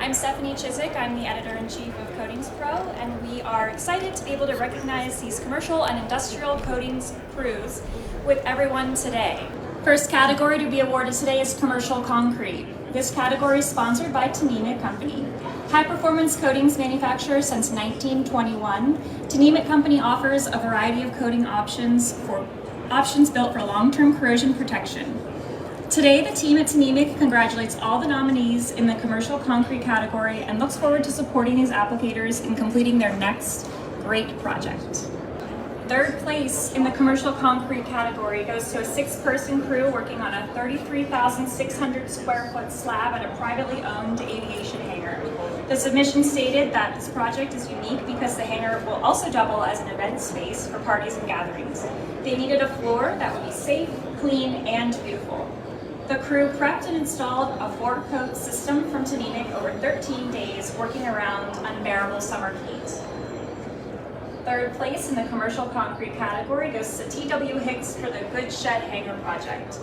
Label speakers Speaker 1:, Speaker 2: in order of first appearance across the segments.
Speaker 1: I'm Stephanie Chizik. I'm the Editor-in-Chief of CoatingsPro, and we are excited to be able to recognize these commercial and industrial coatings crews with everyone today. First category to be awarded today is commercial concrete. This category is sponsored by Chizik Company. High-performance coatings manufacturer since 1921, Chizik Company offers a variety of coating options built for long-term corrosion protection. Today, the team at Chizik congratulates all the nominees in the commercial concrete category and looks forward to supporting these applicators in completing their next great project. Third place in the commercial concrete category goes to a 6-person crew working on a 33,600 square foot slab at a privately owned aviation hangar. The submission stated that this project is unique because the hangar will also double as an event space for parties and gatherings. They needed a floor that would be safe, clean, and beautiful. The crew prepped and installed a 4-coat system from Chizik over 13 days, working around unbearable summer heat. Third place in the commercial concrete category goes to T.W. Hicks for the Good Shed Hangar project.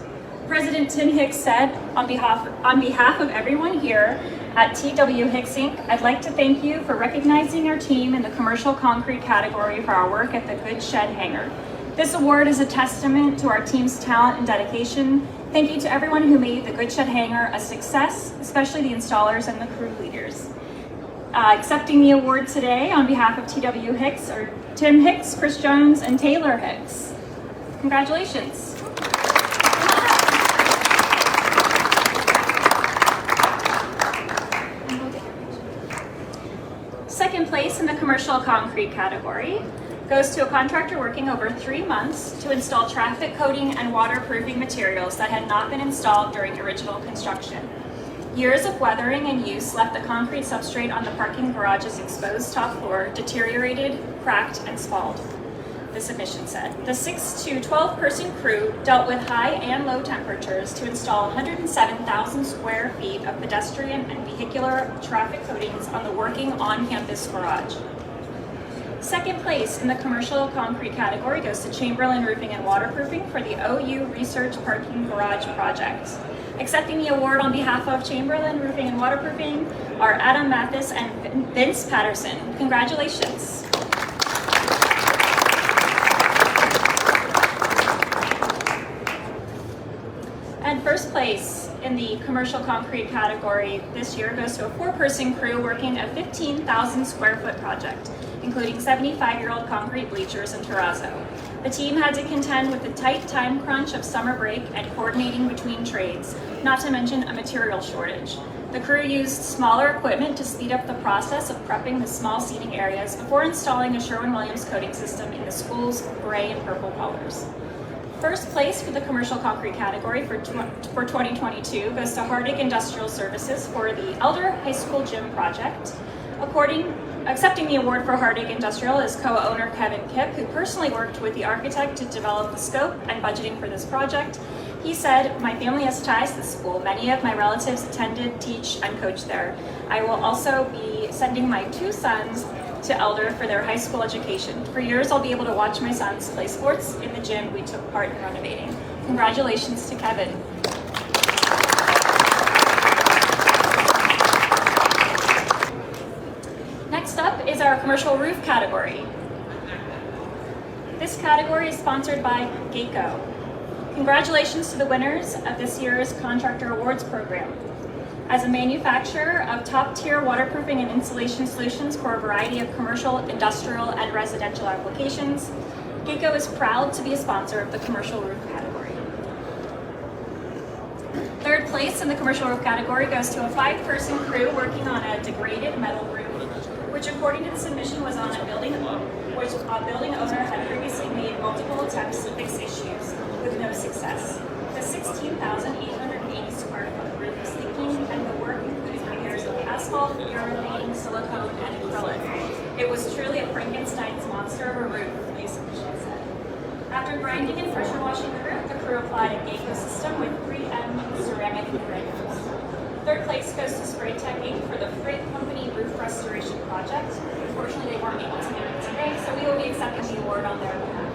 Speaker 1: President Tim Hicks said, on behalf of everyone here at T.W. Hicks Inc., I'd like to thank you for recognizing our team in the commercial concrete category for our work at the Good Shed Hangar. This award is a testament to our team's talent and dedication. Thank you to everyone who made the Good Shed Hangar a success, especially the installers and the crew leaders. Accepting the award today on behalf of T.W. Hicks are Tim Hicks, Chris Jones, and Taylor Hicks. Congratulations. Second place in the commercial concrete category goes to a contractor working over 3 months to install traffic coating and waterproofing materials that had not been installed during original construction. Years of weathering and use left the concrete substrate on the parking garage's exposed top floor deteriorated, cracked, and spalled, the submission said. The 6 to 12-person crew dealt with high and low temperatures to install 107,000 square feet of pedestrian and vehicular traffic coatings on the working on-campus garage. Second place in the commercial concrete category goes to Chamberlain Roofing and Waterproofing for the OU Research Parking Garage project. Accepting the award on behalf of Chamberlain Roofing and Waterproofing are Adam Mathis and Vince Patterson. Congratulations. And first place in the commercial concrete category this year goes to a 4-person crew working a 15,000 square foot project, including 75-year-old concrete bleachers and terrazzo. The team had to contend with the tight time crunch of summer break and coordinating between trades, not to mention a material shortage. The crew used smaller equipment to speed up the process of prepping the small seating areas before installing a Sherwin-Williams coating system in the school's gray and purple colors. First place for the commercial concrete category for 2022 goes to Hardig Industrial Services for the Elder High School Gym project. Accepting the award for Hardig Industrial is co-owner Kevin Kipp, who personally worked with the architect to develop the scope and budgeting for this project. He said, "My family has ties to the school. Many of my relatives attended, teach, and coach there. I will also be sending my 2 sons to Elder for their high school education. For years, I'll be able to watch my sons play sports in the gym we took part in renovating." Congratulations to Kevin. Next up is our commercial roof category. This category is sponsored by GEICO. Congratulations to the winners of this year's Contractor Awards program. As a manufacturer of top-tier waterproofing and insulation solutions for a variety of commercial, industrial, and residential applications, GEICO is proud to be a sponsor of the commercial roof category. Third place in the commercial roof category goes to a 5-person crew working on a degraded metal roof, which according to the submission was on a building owner had previously made multiple attempts to fix issues with no success. The 16,880 square foot roof is leaking, and the work included repairs of asphalt, urethane, silicone, and acrylic. It was truly a Frankenstein's monster of a roof, the submission said. After grinding and pressure washing the roof, the crew applied a GEICO system with 3M ceramic granules. Third place goes to Spray Tech Inc. for the Freight Company Roof Restoration Project. Unfortunately, they weren't able to make it today, so we will be accepting the award on their behalf.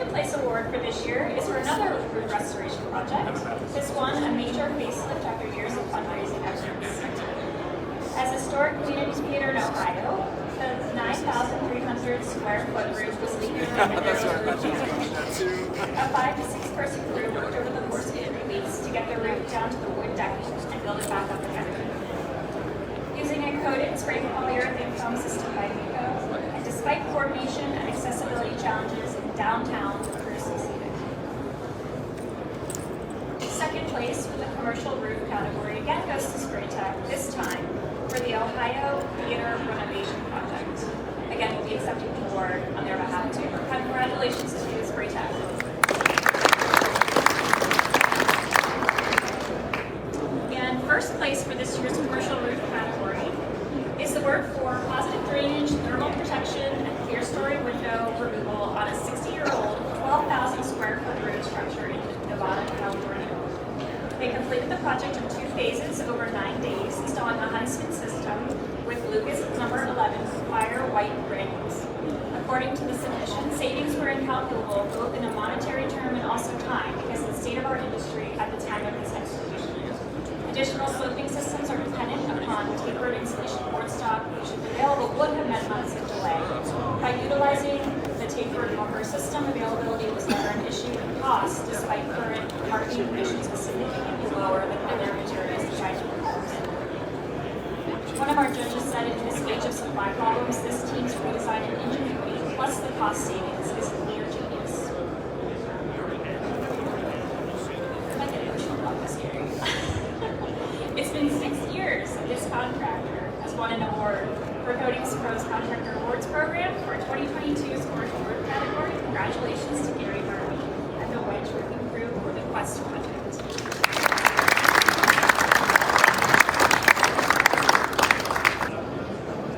Speaker 1: second place award for this year is for another roof restoration project. This one, a major facelift after years of fundraising efforts. As historic community theater in Ohio, the 9,300 square foot roof was legally a 5 to 6 person crew worked over the course of 3 weeks to get the roof down to the wood decking and build it back up again. Using a coated spray polyurethane foam system by Vico, and despite coordination and accessibility challenges in downtown, the crew succeeded. Second place for the commercial roof category again goes to Spraytech, this time for the Ohio Theater Renovation Project. Again, we'll be accepting the award on their behalf too. Congratulations to you, Spraytech. And first place for this year's commercial roof category is the award for positive drainage, thermal protection, and clear story window removal on a 60-year-old, 12,000 square foot roof structure in Nevada, California. They completed the project in 2 phases over 9 days, installing a Huntsman system with Lucas number 11 wire white rings. According to the submission, savings were incalculable both in a monetary term and also time because of the state of our industry at the time of this execution. Additional sloping systems are dependent upon tapered insulation board stock, which if available would have meant months of delay. By utilizing the tapered lumber system, availability was never an issue, and cost, despite current market conditions, was significantly lower than other materials tried to propose. One of our judges said, in this age of supply problems, this team's redesign and ingenuity, plus the cost savings, is near genius. I get emotional about this hearing. It's been 6 years that this contractor has won an award for CoatingsPro's Contractor Awards program for 2022's commercial roof category. Congratulations to Gary Harvey and the Wedge Roofing crew for the Quest project.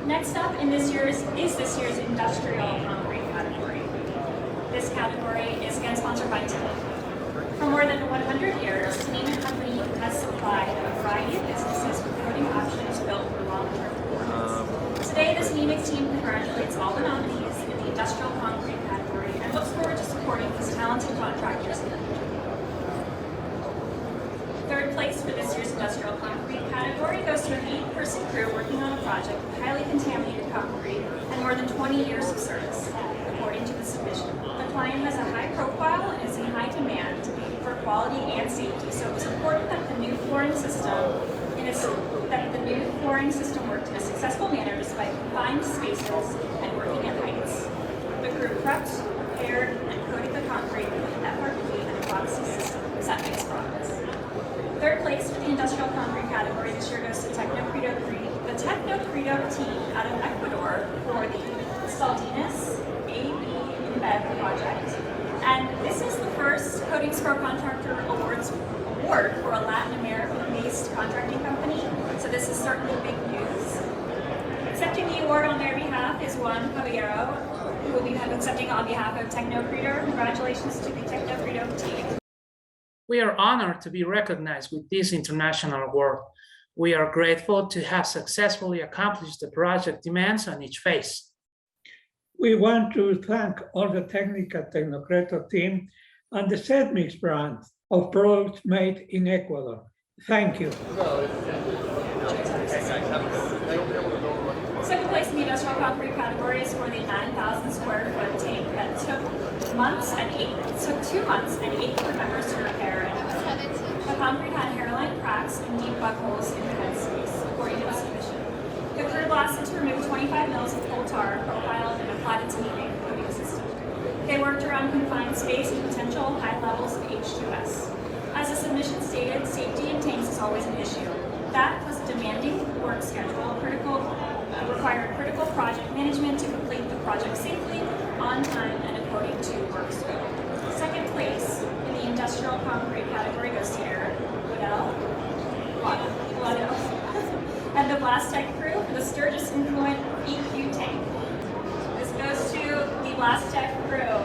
Speaker 1: Next up in this year's industrial concrete category. This category is again sponsored by TIM. For more than 100 years, TIM and Company has supplied a variety of businesses with coating options built for long-term performance. Today, the Nemec team congratulates all the nominees in the industrial concrete category and looks forward to supporting these talented contractors in the future. Third place for this year's industrial concrete category goes to an 8-person crew working on a project with highly contaminated concrete and more than 20 years of service, according to the submission. The client has a high profile and is in high demand for quality and safety, so it was important that the new flooring system worked in a successful manner despite confined spaces and working at heights. The crew prepped, prepared, and coated the concrete with an FRP and epoxy system that makes progress. Third place for the industrial concrete category this year goes to the Technocrito team out of Ecuador for the Saldinas AB InBev project. And this is the first CoatingsPro Contractor Awards award for a Latin American-based contracting company, so this is certainly big news. Accepting the award on their behalf is Juan Caballero, who will be accepting on behalf of Technocrito. Congratulations to the Technocrito team.
Speaker 2: We are honored to be recognized with this international award. We are grateful to have successfully accomplished the project demands on each phase.
Speaker 3: We want to thank all the Technocrito team and the Sedmix brand of products made in Ecuador. Thank you.
Speaker 1: Second place in the industrial concrete category is for the 9,000 square foot tank that took 2 months and 8 crew members to repair and fill. The concrete had hairline cracks and deep bug holes in the head space, according to the submission. The crew blasted to remove 25 mils of coal tar, profiled, and applied it to the main coating system. They worked around confined space and potential high levels of H2S. As the submission stated, safety in tanks is always an issue. That plus demanding work schedule required critical project management to complete the project safely, on time, and according to work scope. Second place in the industrial concrete category goes to Eric Waddell and the Blast Tech crew for the Sturgis Influent EQ tank. This goes to the Blast Tech crew.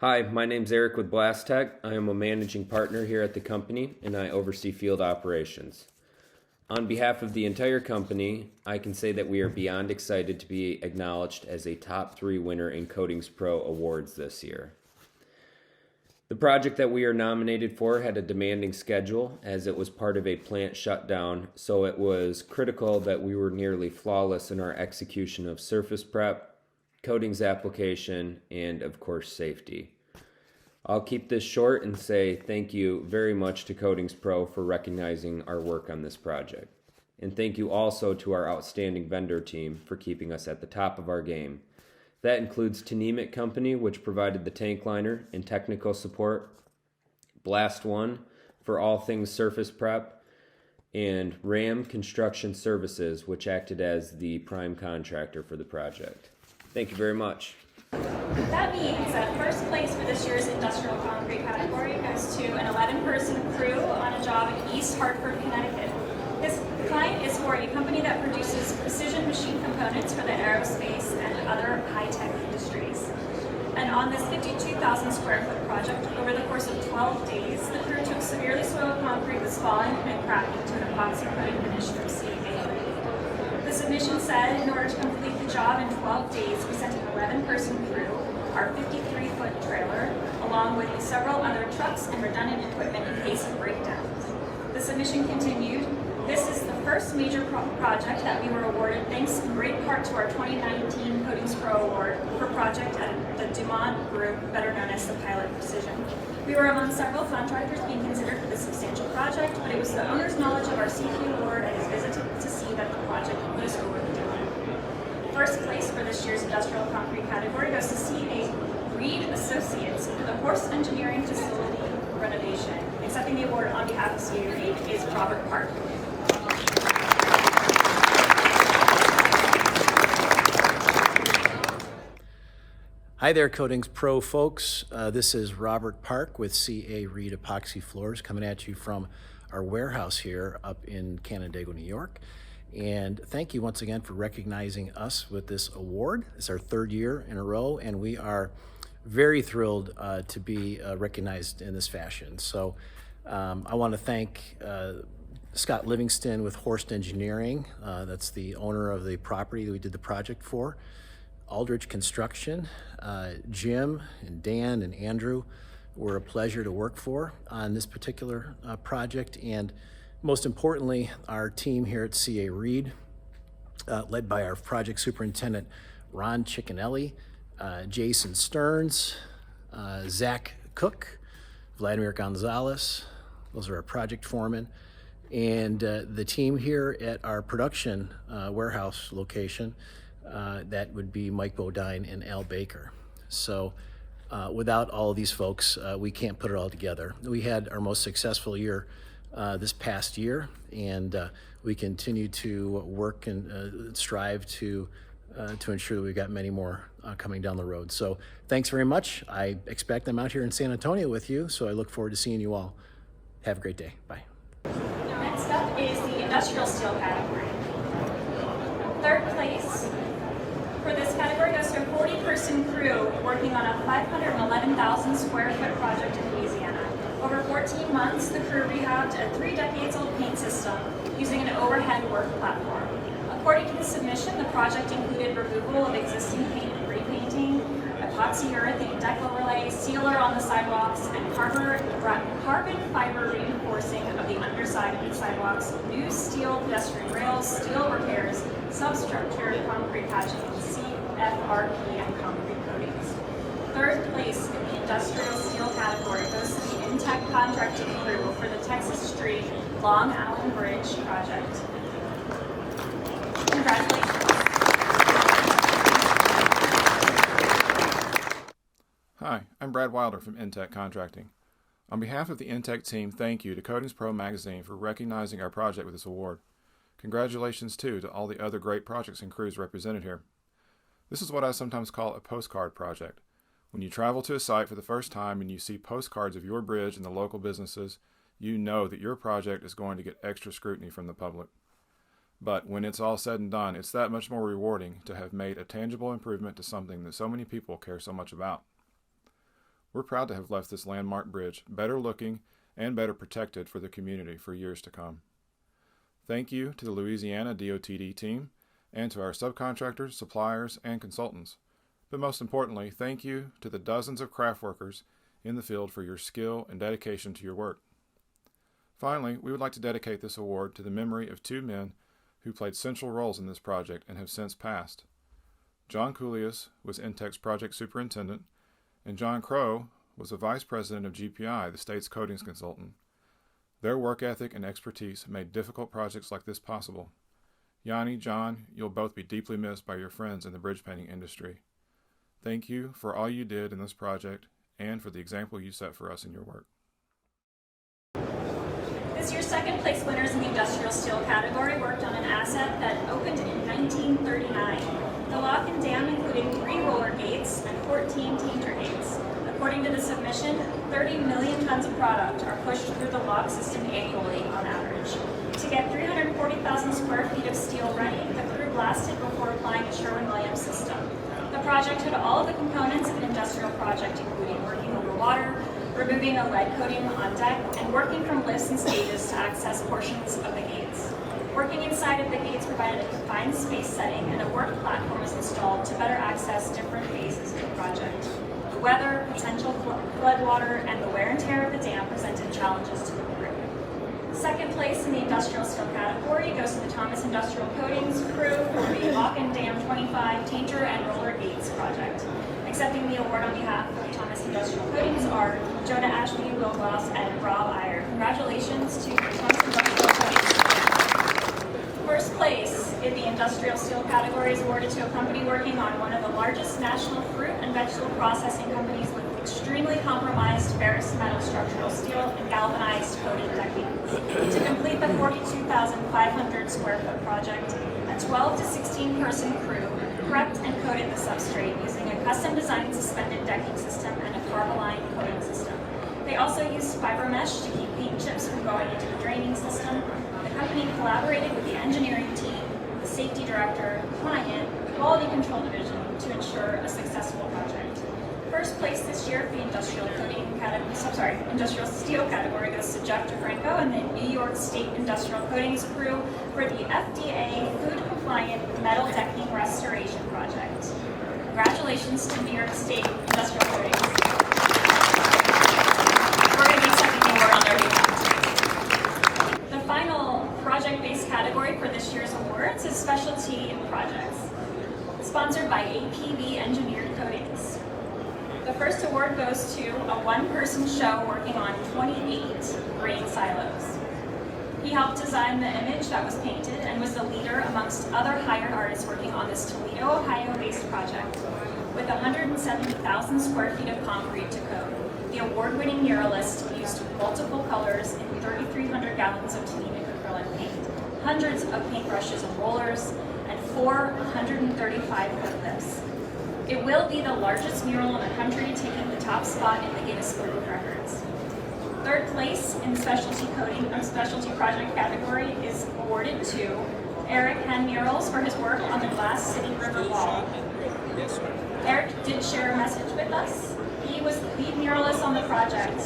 Speaker 4: Hi, my name's Eric with Blast Tech. I am a managing partner here at the company and I oversee field operations. On behalf of the entire company, I can say that we are beyond excited to be acknowledged as a top 3 winner in CoatingsPro Awards this year. The project that we are nominated for had a demanding schedule as it was part of a plant shutdown, so it was critical that we were nearly flawless in our execution of surface prep, coatings application, and of course safety. I'll keep this short and say thank you very much to CoatingsPro for recognizing our work on this project. And thank you also to our outstanding vendor team for keeping us at the top of our game. That includes Tnemec Company, which provided the tank liner and technical support, Blast One for all things surface prep, and RAM Construction Services, which acted as the prime contractor for the project. Thank you very much.
Speaker 1: That means that first place for this year's industrial concrete category goes to an 11-person crew on a job in East Hartford, Connecticut. This client is for a company that produces precision machine components for the aerospace and other high-tech industries. And on this 52,000 square foot project, over the course of 12 days, the crew took severely soiled concrete was falling and cracked into an epoxy coating finish from CA. The submission said in order to complete the job in 12 days, we sent an 11-person crew, our 53-foot trailer, along with several other trucks and redundant equipment in case of breakdowns. The submission continued. This is the first major project that we were awarded thanks in great part to our 2019 CoatingsPro Award for project at the Dumont Group, better known as the Pilot Precision. We were among several contractors being considered for this substantial project, but it was the owner's knowledge of our CP award and his visit to see that the project was over the deadline. First place for this year's industrial concrete category goes to CA Reed Associates for the Horse Engineering Facility renovation. Accepting the award on behalf of CA Reed is Robert Park.
Speaker 5: Hi there, CoatingsPro folks. This is Robert Park with CA Reed Epoxy Floors coming at you from our warehouse here up in Canandaigua, New York. And thank you once again for recognizing us with this award. It's our 3rd year in a row, and we are very thrilled to be recognized in this fashion. So I want to thank Scott Livingston with Horst Engineering. That's the owner of the property that we did the project for. Aldridge Construction, Jim and Dan and Andrew were a pleasure to work for on this particular project. And most importantly, our team here at CA Reed, led by our project superintendent, Ron Ciccinelli, Jason Stearns, Zach Cook, Vladimir Gonzalez, those are our project foremen, and the team here at our production warehouse location, that would be Mike Bodine and Al Baker. So without all of these folks, we can't put it all together. We had our most successful year this past year, and we continue to work and strive to ensure that we've got many more coming down the road. So thanks very much. I expect I'm out here in San Antonio with you, so I look forward to seeing you all. Have a great day. Bye.
Speaker 1: Next up is the industrial steel category. 3rd place for this category goes to a 40-person crew working on a 511,000 square foot project in Louisiana. Over 14 months, the crew rehabbed a 3 decades-old paint system using an overhead work platform. According to the submission, the project included removal of existing paint and repainting, epoxy urethane deck overlay, sealer on the sidewalks, and carbon fiber reinforcing of the underside of the sidewalks, new steel pedestrian rails, steel repairs, substructure, concrete patching, CFRP, and concrete coatings. 3rd place in the industrial steel category goes to the Intech contracting crew for the Texas Street Long Island Bridge project. Congratulations.
Speaker 6: Hi, I'm Brad Wilder from Intech Contracting. On behalf of the Intech team, thank you to CoatingsPro Magazine for recognizing our project with this award. Congratulations, too, to all the other great projects and crews represented here. This is what I sometimes call a postcard project. When you travel to a site for the first time and you see postcards of your bridge and the local businesses, you know that your project is going to get extra scrutiny from the public. But when it's all said and done, it's that much more rewarding to have made a tangible improvement to something that so many people care so much about. We're proud to have left this landmark bridge better looking and better protected for the community for years to come. Thank you to the Louisiana DOTD team and to our subcontractors, suppliers, and consultants. But most importantly, thank you to the dozens of craft workers in the field for your skill and dedication to your work. Finally, we would like to dedicate this award to the memory of two men who played central roles in this project and have since passed. John Coulias was Intech's project superintendent, and John Crow was the vice president of GPI, the state's coatings consultant. Their work ethic and expertise made difficult projects like this possible. Yanni, John, you'll both be deeply missed by your friends in the bridge painting industry. Thank you for all you did in this project and for the example you set for us in your work.
Speaker 1: This year's second place winners in the industrial steel category worked on an asset that opened in 1939. The lock and dam included 3 roller gates and 14 tainter gates. According to the submission, 30 million tons of product are pushed through the lock system annually on average. To get 340,000 square feet of steel ready, the crew blasted before applying a Sherwin-Williams system. The project had all of the components of an industrial project, including working over water, removing a lead coating on deck, and working from lifts and stages to access portions of the gates. Working inside of the gates provided a confined space setting, and a work platform was installed to better access different phases of the project. The weather, potential floodwater, and the wear and tear of the dam presented challenges to the crew. Second place in the industrial steel category goes to the Thomas Industrial Coatings crew for the Lock and Dam 25 Tainter and Roller Gates project. Accepting the award on behalf of Thomas Industrial Coatings are Jonah Ashby, Will Gloss, and Rob Iyer. Congratulations to Thomas Industrial Coatings. First place in the industrial steel category is awarded to a company working on one of the largest national fruit and vegetable processing companies with extremely compromised ferrous metal structural steel and galvanized coated decking. To complete the 42,500 square foot project, a 12 to 16 person crew prepped and coated the substrate using a custom designed suspended decking system and a Carboline coating system. They also used fiber mesh to keep paint chips from going into the draining system. The company collaborated with the engineering team, the safety director, client, quality control division to ensure a successful project. First place this year for the industrial steel category goes to Jeff DeFranco and the New York State Industrial Coatings crew for the FDA food compliant metal decking restoration project. Congratulations to New York State Industrial Coatings. We're going to be accepting the award on their behalf. The final project-based category for this year's awards is specialty projects, sponsored by AMPP Engineered Coatings. The first award goes to a one-person show working on 28 grain silos. He helped design the image that was painted and was the leader amongst other hired artists working on this Toledo, Ohio-based project. With 170,000 square feet of concrete to coat, the award-winning muralist used multiple colors in 3,300 gallons of Tanimic acrylic paint, hundreds of paintbrushes and rollers, and 435-foot lifts. It will be the largest mural in the country, taking the top spot in the Guinness Book of Records. Third place in the specialty project category is awarded to Eric Henn Murals for his work on the Glass City River Wall. Eric did share a message with us. He was the lead muralist on the project.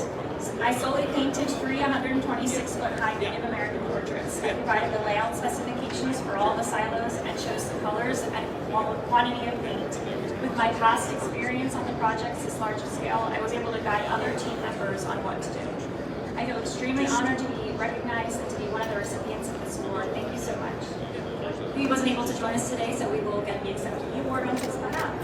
Speaker 1: I solely painted 326-foot high Native American portraits. I provided the layout specifications for all the silos and chose the colors and quantity of paint. With my past experience on the projects this large scale, I was able to guide other team members on what to do. I feel extremely honored to be recognized and to be one of the recipients of this award. Thank you so much. He wasn't able to join us today, so we will be accepting the award on his behalf.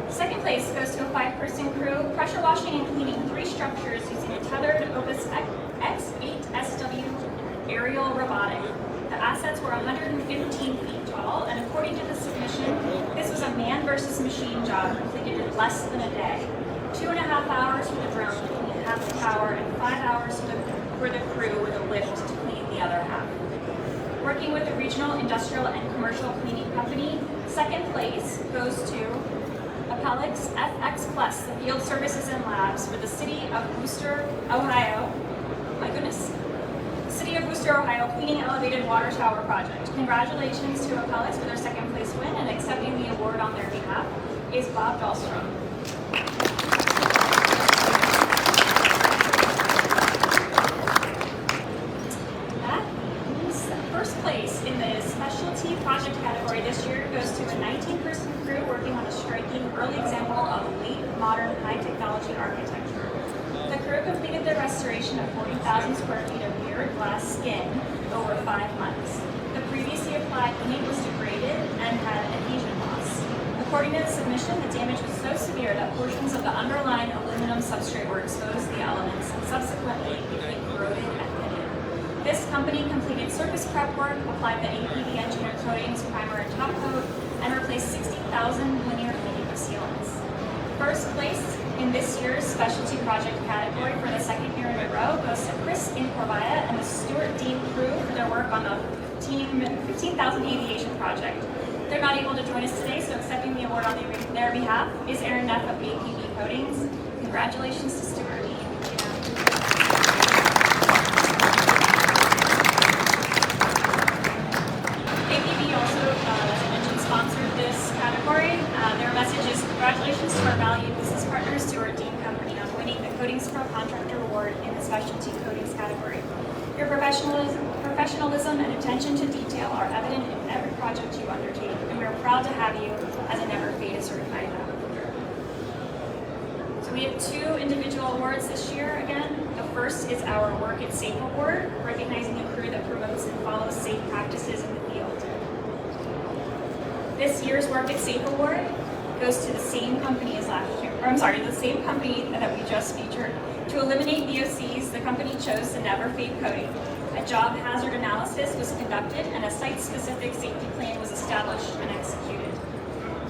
Speaker 1: Second place goes to a 5-person crew, pressure washing and cleaning 3 structures using a tethered Opus X8SW aerial robotic. The assets were 115 feet tall, and according to the submission, this was a man versus machine job completed in less than a day. 2.5 hours for the drone to clean half the tower, and 5 hours for the crew with a lift to clean the other half. Working with the regional industrial and commercial cleaning company, second place goes to Appellix FX Plus, the field services and labs for the city of Wooster, Ohio. My goodness. City of Wooster, Ohio Cleaning Elevated Water Tower Project. Congratulations to Appellix for their second place win, and accepting the award on their behalf is Bob Dahlstrom. installation of 40,000 square feet of mirrored glass skin over 5 months. The previously applied paint was degraded and had adhesion loss. According to the submission, the damage was so severe that portions of the underlying aluminum substrate were exposed to the elements and subsequently became corroded and pitted. This company completed surface prep work, applied the AMPP Engineered Coatings primer and top coat, and replaced 60,000 linear feet of sealants. First place in this year's specialty project category for the second year in a row goes to Chris Incorvaya and the Stuart Dean crew for their work on the 15,000 aviation project. They're not able to join us today, so accepting the award on their behalf is Aaron Neff of AMPP Coatings. Congratulations to Stuart. AMPP also, as I mentioned, sponsored this category. Their message is congratulations to our valued business partner, Stuart Dean Company, on winning the CoatingsPro Contractor Award in the specialty coatings category. Your professionalism and attention to detail are evident in every project you undertake, and we are proud to have you as a Never Faded certified applicator. So we have 2 individual awards this year again. The first is our Work It Safe Award, recognizing a crew that promotes and follows safe practices in the field. This year's Work It Safe Award goes to the same company as last year, the same company that we just featured. To eliminate VOCs, the company chose the Never Fade coating. A job hazard analysis was conducted and a site-specific safety plan was established and executed.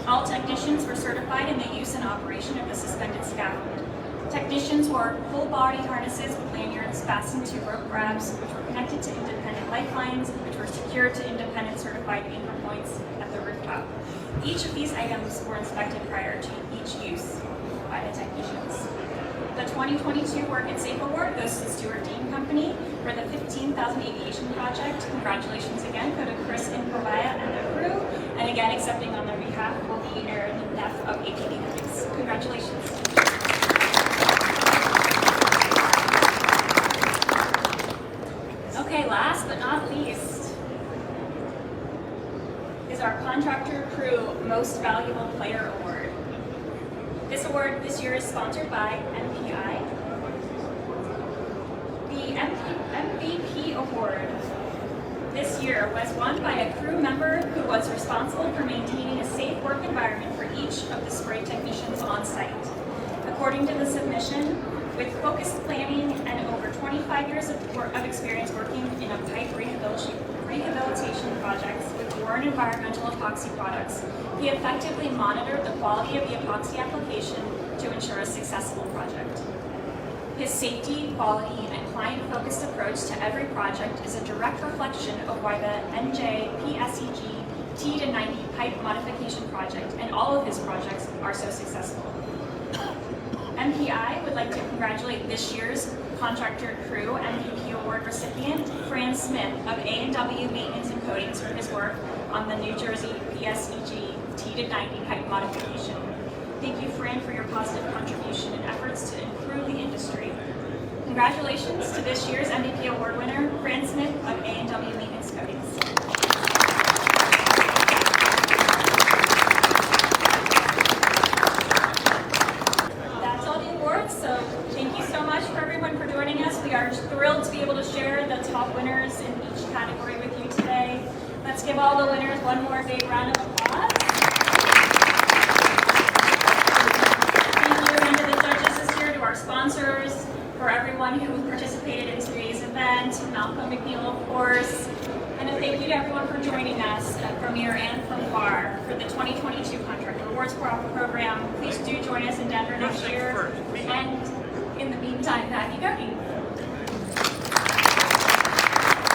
Speaker 1: All technicians were certified in the use and operation of the suspended scaffold. Technicians wore full body harnesses with lanyards fastened to rope grabs, which were connected to independent lifelines, which were secured to independent certified anchor points at the rooftop. Each of these items were inspected prior to each use by the technicians. The 2022 Work It Safe Award goes to Stuart Dean Company for the 15,000 aviation project. Congratulations again go to Chris Incorvaya and the crew. And again, accepting on their behalf will be Aaron Neff of AMPP Coatings. Congratulations. Okay, last but not least is our Contractor Crew Most Valuable Player Award. This award this year is sponsored by MPI. The MVP Award this year was won by a crew member who was responsible for maintaining a safe work environment for each of the spray technicians on site. According to the submission, with focused planning and over 25 years of experience working in a pipe rehabilitation projects with Warren Environmental Epoxy products, he effectively monitored the quality of the epoxy application to ensure a successful project. His safety, quality, and client-focused approach to every project is a direct reflection of why the NJPSEG T-90 pipe modification project and all of his projects are so successful. MPI would like to congratulate this year's Contractor Crew MVP Award recipient, Fran Smith of A&W Maintenance and Coatings for his work on the New Jersey PSEG T-90 pipe modification. Thank you, Fran, for your positive contribution and efforts to improve the industry. Congratulations to this year's MVP Award winner, Fran Smith of A&W Maintenance Coatings. That's all the awards, so thank you so much for everyone for joining us. We are thrilled to be able to share the top winners in each category with you today. Let's give all the winners one more big round of applause. Our sponsors, for everyone who participated in today's event, Malcolm McNeil, of course, and a thank you to everyone for joining us from here and from far for the 2022 Contractor Awards program. Please do join us in Denver next year, and in the meantime, happy cooking.